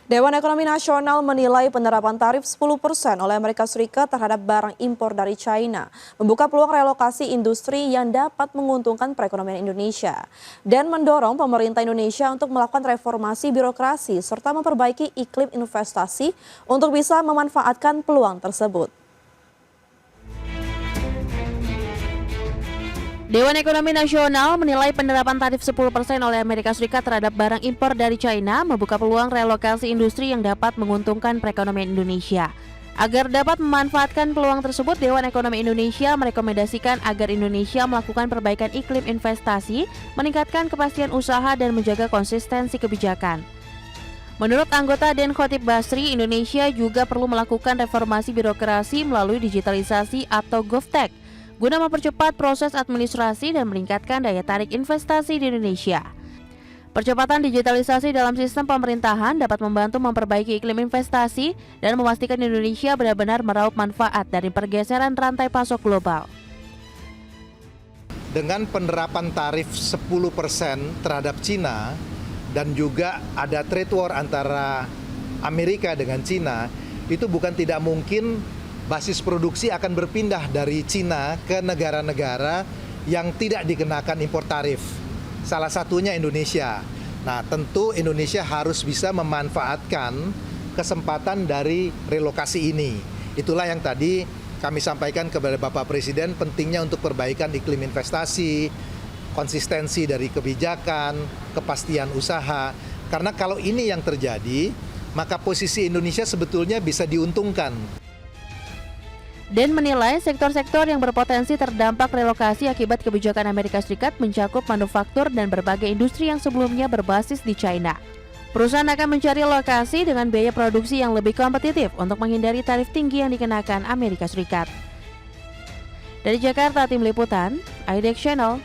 Dewan Ekonomi Nasional menilai penerapan tarif 10% oleh Amerika Serikat terhadap barang impor dari China membuka peluang relokasi industri yang dapat menguntungkan perekonomian Indonesia dan mendorong pemerintah Indonesia untuk melakukan reformasi birokrasi serta memperbaiki iklim investasi untuk bisa memanfaatkan peluang tersebut. Dewan Ekonomi Nasional menilai penerapan tarif 10% oleh Amerika Serikat terhadap barang impor dari China membuka peluang relokasi industri yang dapat menguntungkan perekonomian Indonesia. Agar dapat memanfaatkan peluang tersebut, Dewan Ekonomi Indonesia merekomendasikan agar Indonesia melakukan perbaikan iklim investasi, meningkatkan kepastian usaha dan menjaga konsistensi kebijakan. Menurut anggota Den Khotib Basri, Indonesia juga perlu melakukan reformasi birokrasi melalui digitalisasi atau GovTech guna mempercepat proses administrasi dan meningkatkan daya tarik investasi di Indonesia. Percepatan digitalisasi dalam sistem pemerintahan dapat membantu memperbaiki iklim investasi dan memastikan Indonesia benar-benar meraup manfaat dari pergeseran rantai pasok global. Dengan penerapan tarif 10% terhadap Cina dan juga ada trade war antara Amerika dengan Cina, itu bukan tidak mungkin basis produksi akan berpindah dari Cina ke negara-negara yang tidak dikenakan impor tarif. Salah satunya Indonesia. Nah, tentu Indonesia harus bisa memanfaatkan kesempatan dari relokasi ini. Itulah yang tadi kami sampaikan kepada Bapak Presiden, pentingnya untuk perbaikan iklim investasi, konsistensi dari kebijakan, kepastian usaha. Karena kalau ini yang terjadi, maka posisi Indonesia sebetulnya bisa diuntungkan. Dan menilai sektor-sektor yang berpotensi terdampak relokasi akibat kebijakan Amerika Serikat mencakup manufaktur dan berbagai industri yang sebelumnya berbasis di China. Perusahaan akan mencari lokasi dengan biaya produksi yang lebih kompetitif untuk menghindari tarif tinggi yang dikenakan Amerika Serikat. Dari Jakarta, Tim Liputan, IDX Channel.